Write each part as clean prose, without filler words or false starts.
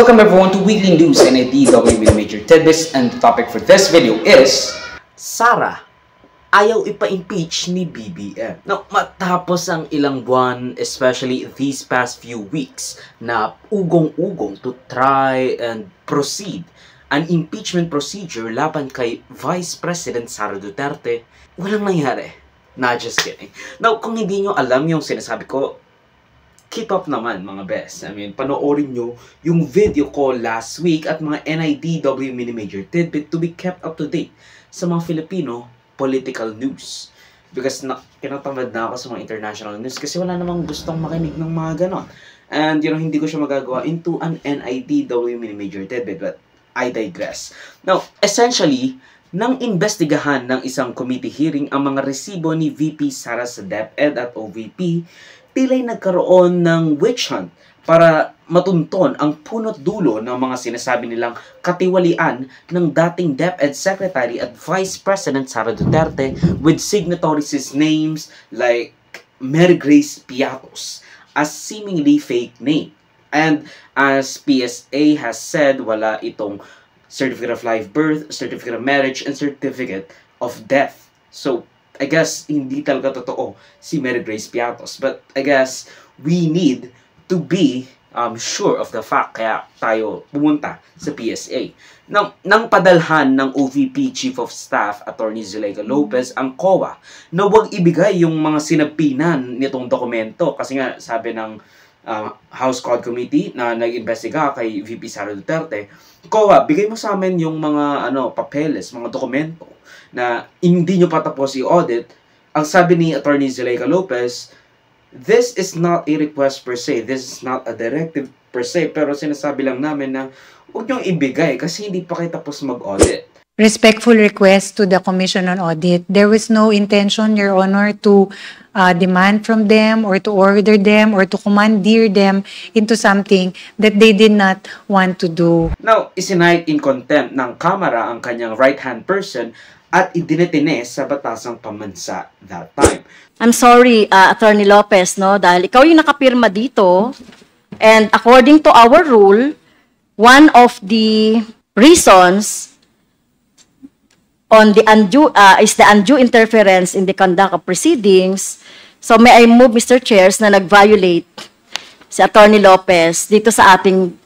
Welcome everyone to Weekly News and IDW with Major Tidbits, and the topic for this video is Sara, ayaw ipa-impeach ni BBM. Now, matapos ang ilang buwan, especially these past few weeks, na ugong-ugong to try and proceed an impeachment procedure laban kay Vice President Sara Duterte, walang nangyari. Not just kidding. Now, kung hindi nyo alam yung sinasabi ko, keep up naman mga best. I mean, panoorin nyo yung video ko last week at mga NIDW Mini Major Tidbit to be kept up to date sa mga Filipino political news. Because kinatamad na ako sa mga international news kasi wala namang gustong makinig ng mga ganon. And hindi ko siya magagawa into an NIDW Mini Major Tidbit, but I digress. Now, essentially, nang investigahan ng isang committee hearing ang mga resibo ni VP Sara sa DepEd at OVP, tila'y nagkaroon ng witch hunt para matunton ang punot dulo ng mga sinasabi nilang katiwalian ng dating DepEd Secretary at Vice President Sara Duterte with signatories' names like Mary Grace Piatos, a seemingly fake name. And as PSA has said, wala itong Certificate of Live Birth, Certificate of Marriage, and Certificate of Death. So, I guess, hindi talaga totoo si Mary Grace Piatos. But, I guess, we need to be sure of the fact. Kaya tayo pumunta sa PSA. Nang padalhan ng OVP Chief of Staff, Attorney Zuleika Lopez, ang COA, na huwag ibigay yung mga sinapinan nitong dokumento. Kasi nga, sabi ng House Code Committee na nag-investiga kay VP Sara Duterte, COA, bigay mo sa amin yung mga papeles, mga dokumento na hindi nyo patapos i-audit. Ang sabi ni Attorney Zuleika Lopez, this is not a request per se, this is not a directive per se, pero sinasabi lang namin na huwag nyong ibigay kasi hindi pa kayo tapos mag-audit. Respectful request to the Commission on Audit. There was no intention, Your Honor, to demand from them or to order them or to commandeer them into something that they did not want to do. Now, isinight in contempt ng Kamara ang kanyang right-hand person at idinetine sa batasang pamansa that time. I'm sorry, Attorney Lopez, no, dahil ikaw yung nakapirma dito, and according to our rule, one of the reasons on the undue is the undue interference in the conduct of proceedings. So may I move, Mr. Chairs, na nag-violate si Attorney Lopez dito sa ating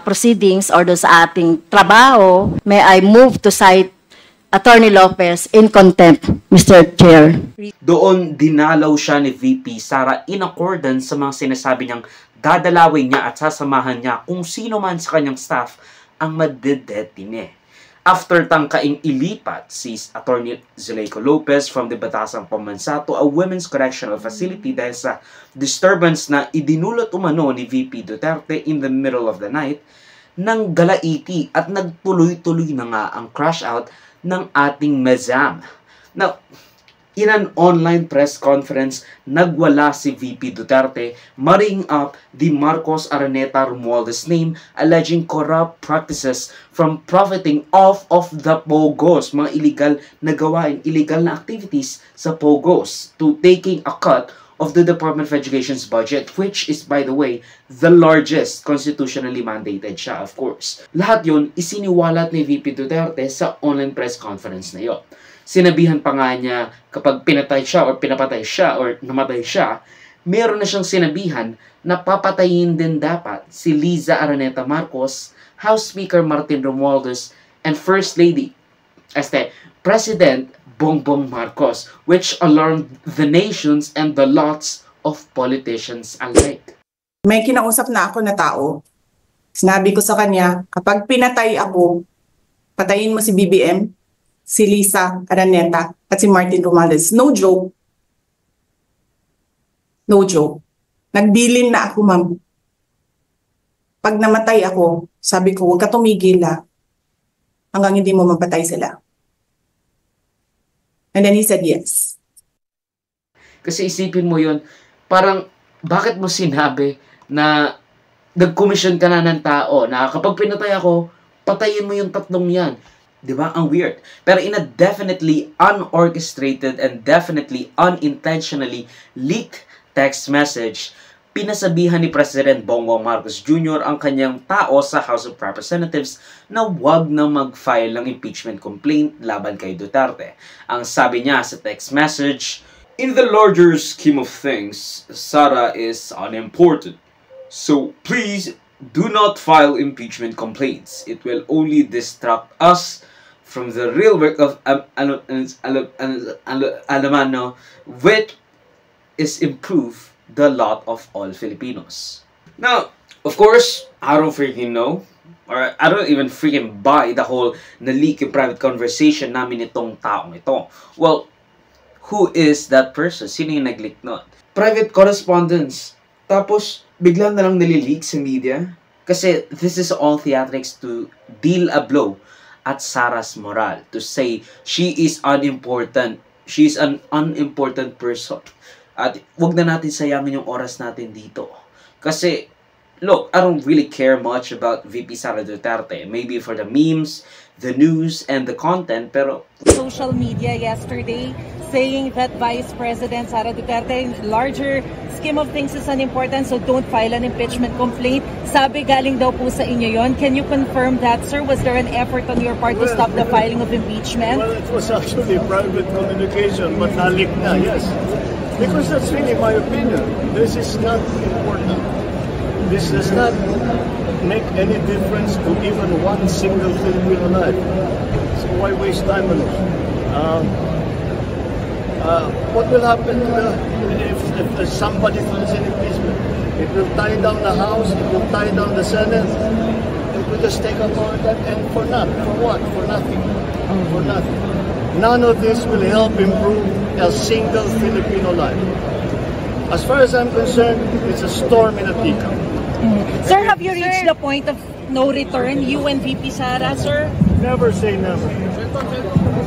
proceedings or doon sa ating trabaho. May I move to cite Attorney Lopez in contempt, Mr. Chair. Doon dinalaw siya ni VP Sara in accordance sa mga sinasabi niyang dadalawin niya at sasamahan niya kung sino man sa kanyang staff ang madedetine. After tangkaing ilipat si Attorney Zuleika Lopez from the Batasang Pamansa to a women's correctional facility dahil sa disturbance na idinulot umano ni VP Duterte in the middle of the night, nang galaiti at nagtuloy-tuloy na nga ang crash out ng ating Mezam. Now, in an online press conference, nagwala si VP Duterte, marrying up the Marcos Araneta Romualdez name, alleging corrupt practices from profiting off of the POGOs, mga illegal na gawain, illegal na activities sa POGOs, to taking a cut of the Department of Education's budget, which is, by the way, the largest constitutionally mandated siya, of course. Lahat yun, isiniwalat ni VP Duterte sa online press conference na yun. Sinabihan pa nga niya kapag pinatay siya or pinapatay siya or namatay siya, meron na siyang sinabihan na papatayin din dapat si Liza Araneta Marcos, House Speaker Martin Romualdez, and First Lady, President Bongbong Marcos, which alarmed the nations and the lots of politicians alike. May kinausap na ako na tao. Sinabi ko sa kanya, kapag pinatay ako, patayin mo si BBM, si Liza Araneta, at si Martin Romualdez. No joke. No joke. Nagbilin na ako, ma'am. Pag namatay ako, sabi ko, huwag ka tumigil hanggang hindi mo mapatay sila. And then he said yes. Kasi isipin mo yun, parang bakit mo sinabi na nag-commission ka na ng tao na kapag pinatay ako, patayin mo yung tatlong yan. Diba? Ang weird. Pero in a definitely unorchestrated and definitely unintentionally leaked text message, pinasabihan ni President Bongbong Marcos Jr. ang kanyang tao sa House of Representatives na wag na mag-file ng impeachment complaint laban kay Duterte. Ang sabi niya sa text message, "In the larger scheme of things, Sara is unimportant. So please do not file impeachment complaints. It will only distract us from the real work of Alamano, which is improve the lot of all Filipinos." Now, of course, I don't freaking know, or I don't even freaking buy the whole na-leak yung private conversation namin itong taong ito. Well, who is that person? Sino yung nag-leak nun? Private correspondence. Tapos, bigla na lang nalileak sa media. Kasi this is all theatrics to deal a blow at Sara's moral. To say, she is unimportant. She is an unimportant person. At wag na natin sayangin yung oras natin dito. Kasi, look, I don't really care much about VP Sara Duterte. Maybe for the memes, the news, and the content, pero social media yesterday saying that Vice President Sara Duterte, larger scheme of things is unimportant, so don't file an impeachment complaint. Sabi galing daw po sa inyo yon. Can you confirm that, sir? Was there an effort on your part to stop the filing of impeachment? Well, it was actually private communication, but nalik na, yes. Because that's really my opinion. This is not important. This does not make any difference to even one single Filipino life. So why waste time on it? What will happen if somebody files an impeachment? It will tie down the House, it will tie down the Senate, it will just take up all that, and for nothing. For what? For nothing. For nothing. None of this will help improve a single Filipino life. As far as I'm concerned, it's a storm in a teacup. Sir, have you reached the point of no return, you and VP Sara, sir? Never say never.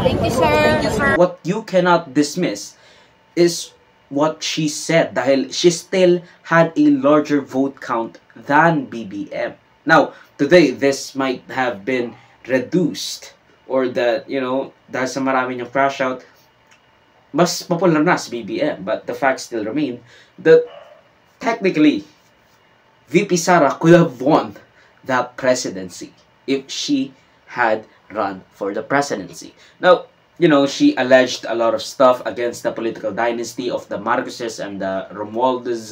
Thank you, sir. what you cannot dismiss is what she said dahil she still had a larger vote count than BBM. Now, today, this might have been reduced or that, you know, dahil sa marami niyang crash out, mas popular na si BBM. But the fact still remain that technically, VP Sara could have won that presidency if she had run for the presidency. Now, you know, she alleged a lot of stuff against the political dynasty of the Marcoses and the Romualdez.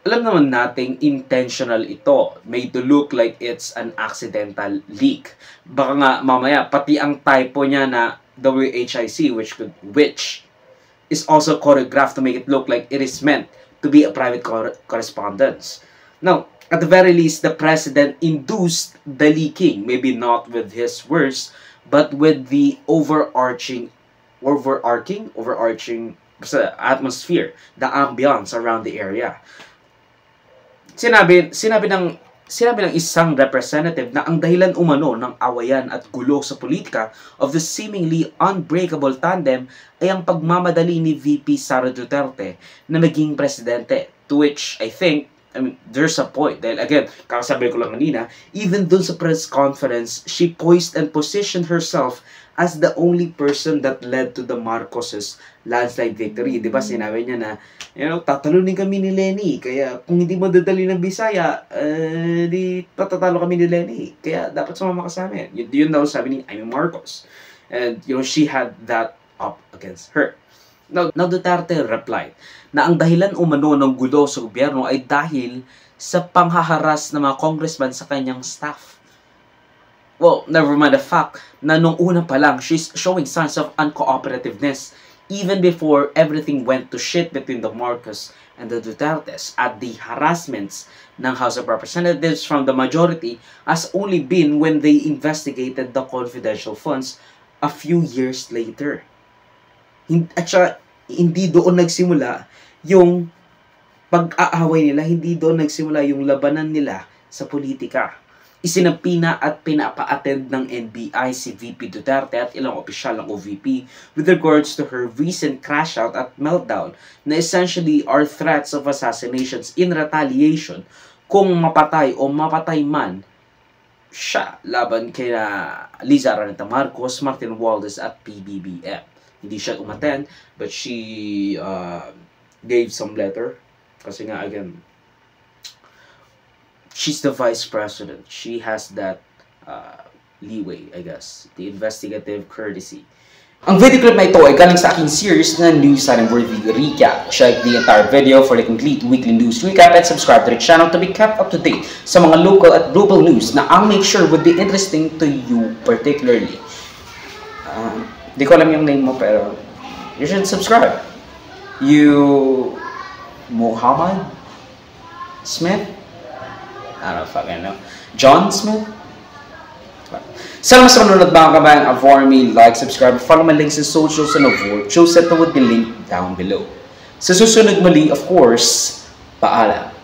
Alam naman nating intentional ito, made to look like it's an accidental leak. Baka nga mamaya, pati ang typo niya na WHIC, which is also choreographed to make it look like it is meant to be a private correspondence. Now, at the very least, the president induced the leaking, maybe not with his words, but with the overarching atmosphere, the ambience around the area. Sinabi ng isang representative na ang dahilan umano ng awayan at gulo sa politika of the seemingly unbreakable tandem ay ang pagmamadali ni VP Sara Duterte na maging presidente. To which I mean, there's a point. Dahil again, kakasabi ko lang kanina, even dun sa press conference, she poised and positioned herself as the only person that led to the Marcoses landslide victory. Diba sinabi niya na, you know, tatalunin kami ni Lenny. Kaya kung hindi mo dadali ng Bisaya, di patatalo kami ni Lenny. Kaya dapat sumama ka sa amin. Yun daw sabi ni Amy Marcos. And, you know, she had that up against her. Now Duterte replied na ang dahilan umano ng gulo sa gobyerno ay dahil sa panghaharas ng mga congressman sa kanyang staff. Well, never mind the fact na nung una pa lang, she's showing signs of uncooperativeness even before everything went to shit between the Marcos and the Dutertes, at the harassments ng House of Representatives from the majority has only been when they investigated the confidential funds a few years later. At saka, hindi doon nagsimula yung pag-aaway nila, hindi doon nagsimula yung labanan nila sa politika. Isinapina at pinapa-attend ng NBI si VP Duterte at ilang opisyal ng OVP with regards to her recent crash out at meltdown na essentially are threats of assassinations in retaliation kung mapatay o mapatay man siya laban kina Liza Araneta Marcos, Martin Romualdez at PBBM. Hindi siya umattend, but she gave some letter Kasi nga, again, she's the vice president. She has that leeway, I guess. The investigative courtesy. Ang video clip na ito ay galing sa aking series na News Worthy Recap. Check the entire video for the complete weekly news recap and subscribe to the channel to be kept up to date sa mga local at global news na I'll make sure would be interesting to you particularly. Di ko alam yung name mo pero you should subscribe. You... Muhammad Smith? I don't fucking know. John Smith? Salamat sa panonood mga kabayan. For me, like, subscribe, follow my links in socials and avoid. Choose that would be linked down below. Sa susunod muli, of course, paalam.